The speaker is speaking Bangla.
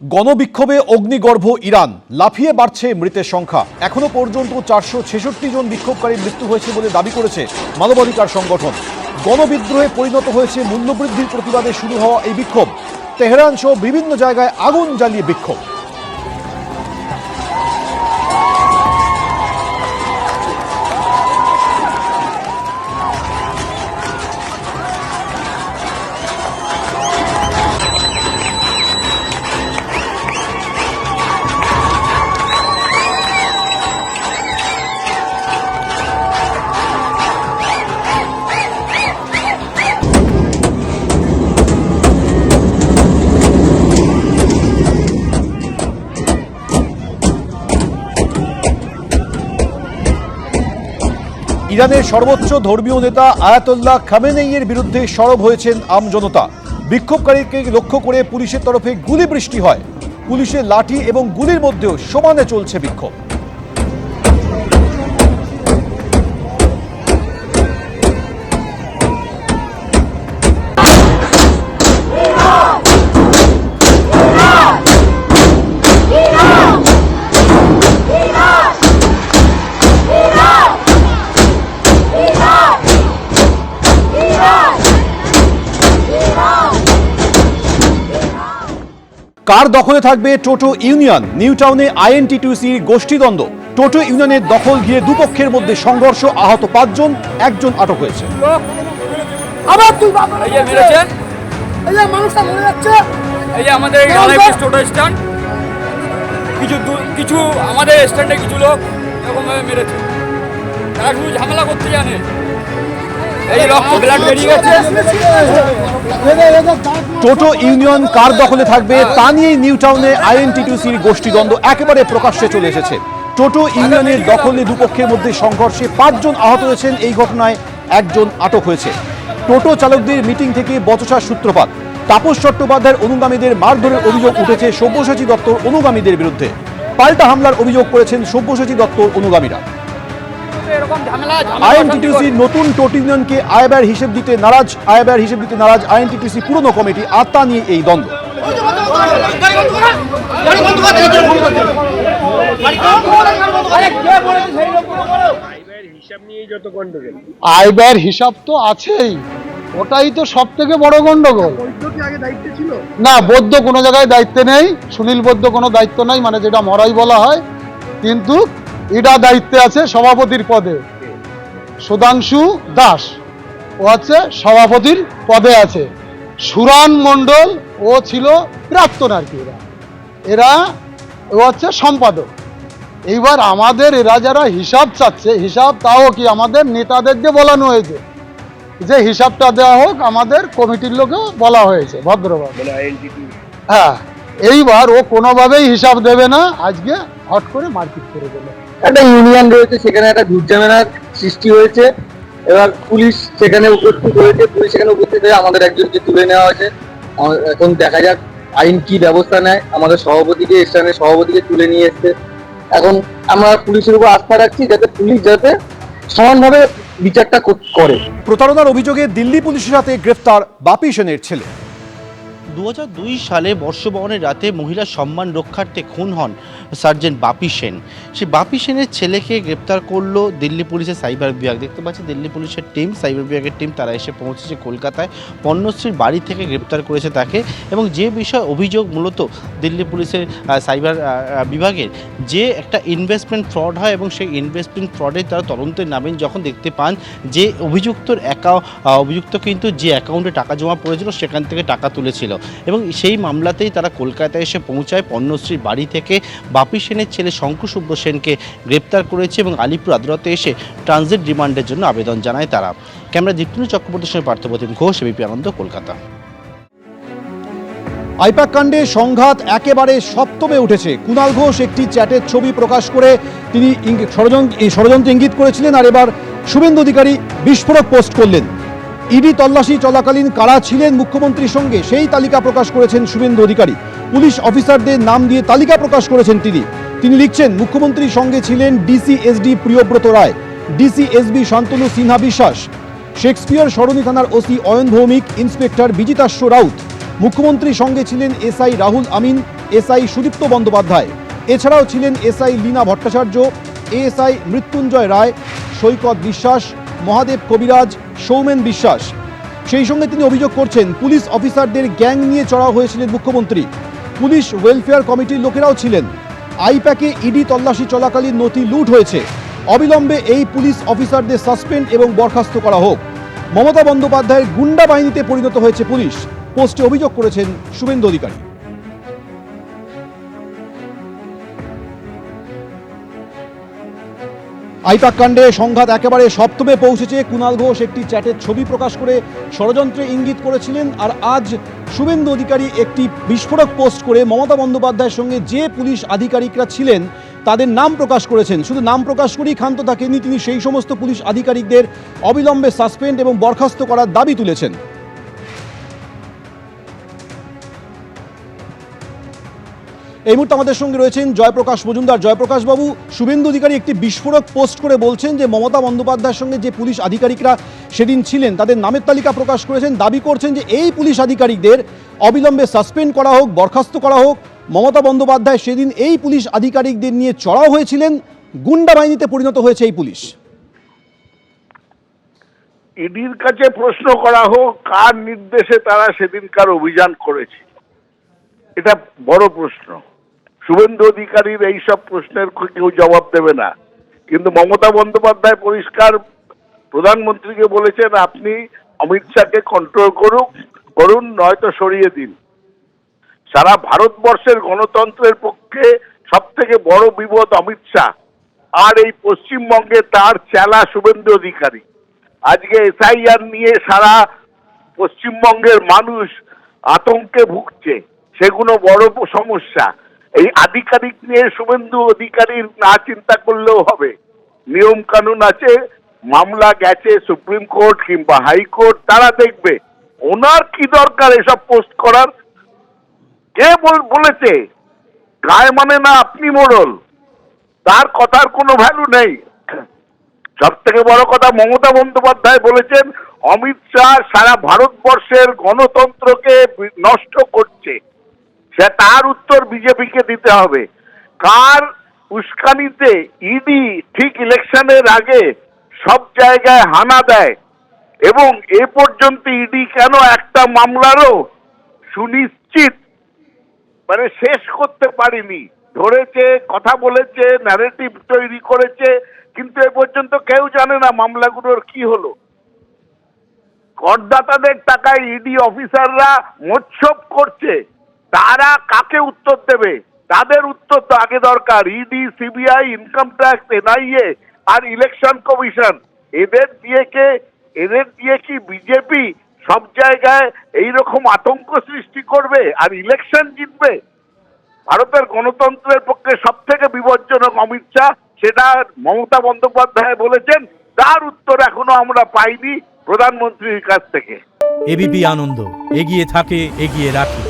গণবিক্ষোভে অগ্নিগর্ভ ইরান, লাফিয়ে বাড়ছে মৃতের সংখ্যা। এখনো পর্যন্ত 466 জন বিক্ষোভকারীর মৃত্যু হয়েছে বলে দাবি করেছে মানবাধিকার সংগঠন। গণবিদ্রোহে পরিণত হয়েছে মূল্যবৃদ্ধির প্রতিবাদে শুরু হওয়া এই বিক্ষোভ। তেহরান সহ বিভিন্ন জায়গায় আগুন জ্বালিয়ে বিক্ষোভ। ইরানের সর্বোচ্চ ধর্মীয় নেতা আয়াতুল্লাহ খামেনেইয়ের বিরুদ্ধে সরব হয়েছেন আমজনতা। বিক্ষোভকারীকে লক্ষ্য করে পুলিশের তরফে গুলি বৃষ্টি হয়। পুলিশের লাঠি এবং গুলির মধ্যেও সমানে চলছে বিক্ষোভ। কার দখলে থাকবে টোটো ইউনিয়ন? নিউ টাউনে আইএনটিটিউসির গোষ্ঠীদ্বন্দ্ব। টোটো ইউনিয়নের দখল ঘিরে দুপক্ষের মধ্যে সংঘর্ষ, আহত 5 জন, 1 জন আটক হয়েছে। আমাদের টোটো স্ট্যান্ড কিছু আমাদের স্ট্যান্ডে কিছু লোক এরকম মেরেছে। তারা শুধু ঝামেলা করতে জানে। টোটো ইউনিয়ন কার দখলে থাকবে তা নিয়ে নিউ টাউনে আইএনটিটিউসির গোষ্ঠীদ্বন্দ্ব একেবারে প্রকাশ্যে চলে এসেছে। টোটো ইউনিয়নের দখলে দুপক্ষের মধ্যে সংঘর্ষে 5 জন আহত হয়েছেন। এই ঘটনায় 1 জন আটক হয়েছে। টোটো চালকদের মিটিং থেকে বচসার সূত্রপাত। তাপস চট্টোপাধ্যায়ের অনুগামীদের মারধরের অভিযোগ উঠেছে সব্যসাচী দত্তর অনুগামীদের বিরুদ্ধে। পাল্টা হামলার অভিযোগ করেছেন সব্যসাচী দত্তর অনুগামীরা। আইএনটিটিউসি নতুন টোটো ইউনিয়নকে আয়ব্যয়ের হিসেব দিতে নারাজ আইএনটিটিউসি পুরনো কমিটি। আত্মা নিয়ে এই দ্বন্দ্ব। আয়ব্যয়ের হিসাব তো আছেই, ওটাই তো সব থেকে বড় গন্ডগোল। না, বৌদ্ধ কোনো জায়গায় দায়িত্বে নেই, সুনীল বৌদ্ধ কোনো দায়িত্ব নেই, মানে যেটা মরাই বলা হয়। কিন্তু এটা দায়িত্বে আছে সভাপতির পদে সুধাংশু দাস, ও হচ্ছে সভাপতির পদে আছে। সুরান মণ্ডল, ও ছিল প্রাক্তন আর কি। ও হচ্ছে সম্পাদক। এইবার আমাদের এরা যারা হিসাব চাচ্ছে, হিসাব তাও কি আমাদের নেতাদেরকে বলানো হয়েছে যে হিসাবটা দেওয়া হোক, আমাদের কমিটির লোকেও বলা হয়েছে ভদ্রভাবে। হ্যাঁ, এইবার ও কোনোভাবেই হিসাব দেবে না। আজকে হট করে মারপিট করে দেবে। একটা ইউনিয়ন রয়েছে, সেখানে একটা ঝুটঝামেলার সৃষ্টি হয়েছে। এবার পুলিশ সেখানে উপস্থিত হয়েছে, হয়ে আমাদের একজনকে তুলে নেওয়া হয়েছে। এখন দেখা যাক আইন কি ব্যবস্থা নেয়। আমাদের স্থানীয় সভাপতিকে তুলে নিয়ে এসছে। এখন আমরা পুলিশের উপর আস্থা রাখছি, যাতে পুলিশ সমানভাবে বিচারটা করে। প্রতারণার অভিযোগে দিল্লি পুলিশের সাথে গ্রেফতার বাপি সেনের ছেলে। 2002 সালে বর্ষবরণের রাতে মহিলা সম্মান রক্ষার্থে খুন হন সার্জেন্ট বাপি সেন। সেই বাপি সেনের ছেলেকে গ্রেপ্তার করলো দিল্লি পুলিশের সাইবার বিভাগ। দেখতে পাচ্ছি দিল্লি পুলিশের টিম, সাইবার বিভাগের টিম, তারা এসে পৌঁছেছে কলকাতায়। পণ্যশ্রীর বাড়ি থেকে গ্রেপ্তার করেছে তাকে। এবং যে বিষয় অভিযোগ, মূলত দিল্লি পুলিশের সাইবার বিভাগের যে একটা ইনভেস্টমেন্ট ফ্রড হয়, এবং সেই ইনভেস্টমেন্ট ফ্রডে তারা তদন্তে নামেন যখন দেখতে পান যে অভিযুক্ত কিন্তু যে অ্যাকাউন্টে টাকা জমা পড়েছিল সেখান থেকে টাকা তুলেছিল। এবং সেই মামলাতেই তারা কলকাতায় এসে পৌঁছায়। পণ্যশ্রীর বাড়ি থেকে বাপি সেনের ছেলে শঙ্কু শুভ্র সেনকে গ্রেপ্তার করেছে এবং আলিপুর আদালতে এসে ট্রানজিট রিমান্ডের জন্য আবেদন জানায় তারা। ক্যামেরা দীপ্তিনু চক্রবর্তীর সঙ্গে পার্থপ্রতিম ঘোষ, এবিপি আনন্দ, কলকাতা। আইপ্যাক কাণ্ডে সংঘাত একেবারে সপ্তমে উঠেছে। কুণাল ঘোষ একটি চ্যাটের ছবি প্রকাশ করে তিনি ষড়যন্ত্র ইঙ্গিত করেছিলেন, আর এবার শুভেন্দু অধিকারী বিস্ফোরক পোস্ট করলেন। ইডি তল্লাশি চলাকালীন কারা ছিলেন মুখ্যমন্ত্রীর সঙ্গে সেই তালিকা প্রকাশ করেছেন শুভেন্দু অধিকারী। পুলিশ অফিসারদের নাম দিয়ে তালিকা প্রকাশ করেছেন তিনি লিখছেন, মুখ্যমন্ত্রীর সঙ্গে ছিলেন ডিসিএসডি প্রিয়ব্রত রায়, ডিসিএসবি শান্তনু সিনহা বিশ্বাস, শেক্সপিয়ার সরণী থানার ওসি অয়ন ভৌমিক, ইন্সপেক্টর বিজিতাশ্ব রাউত। মুখ্যমন্ত্রীর সঙ্গে ছিলেন এসআই রাহুল আমিন, এসআই সুদীপ্ত বন্দ্যোপাধ্যায়। এছাড়াও ছিলেন এসআই লীনা ভট্টাচার্য, এএসআই মৃত্যুঞ্জয় রায়, সৈকত বিশ্বাস, মহাদেব কবিরাজ, সৌমেন বিশ্বাস। সেই সঙ্গে তিনি অভিযোগ করছেন পুলিশ অফিসারদের গ্যাং নিয়ে চড়াও হয়েছিলেন মুখ্যমন্ত্রী। পুলিশ ওয়েলফেয়ার কমিটির লোকেরাও ছিলেন। আইপ্যাকে ইডি তল্লাশি চলাকালীন নথি লুট হয়েছে। অবিলম্বে এই পুলিশ অফিসারদের সাসপেন্ড এবং বরখাস্ত করা হোক। মমতা বন্দ্যোপাধ্যায়ের গুন্ডা বাহিনীতে পরিণত হয়েছে পুলিশ, পোস্টে অভিযোগ করেছেন শুভেন্দু অধিকারী। আইপ্যাক কাণ্ডে সংঘাত একেবারে সপ্তমে পৌঁছেছে। কুণাল ঘোষ একটি চ্যাটের ছবি প্রকাশ করে ষড়যন্ত্রে ইঙ্গিত করেছিলেন, আর আজ শুভেন্দু অধিকারী একটি বিস্ফোরক পোস্ট করে মমতা বন্দ্যোপাধ্যায়ের সঙ্গে যে পুলিশ আধিকারিকরা ছিলেন তাদের নাম প্রকাশ করেছেন। শুধু নাম প্রকাশ করেই ক্ষান্ত থাকেননি, তিনি সেই সমস্ত পুলিশ আধিকারিকদের অবিলম্বে সাসপেন্ড এবং বরখাস্ত করার দাবি তুলেছেন। এই মুহূর্তে আমাদের সঙ্গে রয়েছেন জয়প্রকাশ মজুমদার। জয়প্রকাশ বাবু, শুভেন্দু অধিকারী একটি বিস্ফোরক পোস্ট করে বলছেন যে মমতা বন্দ্যোপাধ্যায়ের সঙ্গে যে পুলিশ আধিকারিকরা সেদিন ছিলেন তাদের নামের তালিকা প্রকাশ করেছেন, দাবি করছেন যে এই পুলিশ আধিকারিকদের অবিলম্বে সাসপেন্ড করা হোক, বরখাস্ত করা হোক। মমতা বন্দ্যোপাধ্যায় সেদিন এই পুলিশ আধিকারিকদের নিয়ে চড়াও হয়েছিলেন, গুন্ডা বাহিনীতে পরিণত হয়েছে এই পুলিশ। ইডির কাছে প্রশ্ন করা হোক কার নির্দেশে তারা সেদিনকার অভিযান করেছে, এটা বড় প্রশ্ন। শুভেন্দু অধিকারীর এইসব প্রশ্নের কেউ জবাব দেবে না, কিন্তু মমতা বন্দ্যোপাধ্যায় পরিষ্কার প্রধানমন্ত্রীকে বলেছেন আপনি অমিত শাহকে কন্ট্রোল করুন নয়তো সরিয়ে দিন। সারা ভারতবর্ষের গণতন্ত্রের পক্ষে সব থেকে বড় বিপদ অমিত শাহ, আর এই পশ্চিমবঙ্গে তার চেলা শুভেন্দু অধিকারী। আজকে এসআইআর নিয়ে সারা পশ্চিমবঙ্গের মানুষ আতঙ্কে ভুগছে, সেগুলো বড় সমস্যা। এই আধিকারিক নিয়ে শুভেন্দু অধিকারীর না চিন্তা করলেও হবে। নিয়ম কানুন আছে, মামলা গেছে সুপ্রিম কোর্ট কিংবা হাইকোর্ট, তারা দেখবে। ওনার কি দরকার এসব পোস্ট করার? কে বলেছে গায়ে মানে না আপনি মোড়ল? তার কথার কোনো ভ্যালু নেই। সব থেকে বড় কথা, মমতা বন্দ্যোপাধ্যায় বলেছেন অমিত শাহ সারা ভারতবর্ষের গণতন্ত্রকে নষ্ট করছে, সে তার উত্তর বিজেপিকে দিতে হবে। কার উস্কানিতে ইডি ঠিক ইলেকশনের আগে সব জায়গায় হানা দেয়, এবং এ পর্যন্ত ইডি কেন একটা মামলারও সুনিশ্চিত শেষ করতে পারেনি? ধরেছে, কথা বলেছে, ন্যারেটিভ তৈরি করেছে, কিন্তু এ পর্যন্ত কেউ জানে না মামলাগুলোর কি হলো। করদাতাদের টাকায় ইডি অফিসাররা মোৎসব করছে, তারা কাকে উত্তর দেবে? তাদের উত্তর তো আগে দরকার। ED, CBI, income tax, NIA আর ইলেকশন কমিশন, এদের দিয়ে কি বিজেপি সব জায়গায় এইরকম আতঙ্ক সৃষ্টি করবে আর ইলেকশন জিতবে? ভারতের গণতন্ত্রের পক্ষে সব থেকে বিপজ্জনক অমিত শাহ, সেটা মমতা বন্দ্যোপাধ্যায় বলেছেন, তার উত্তর এখনো আমরা পাইনি প্রধানমন্ত্রীর কাছ থেকে। এবিপি আনন্দ এগিয়ে থাকে, এগিয়ে রাখে।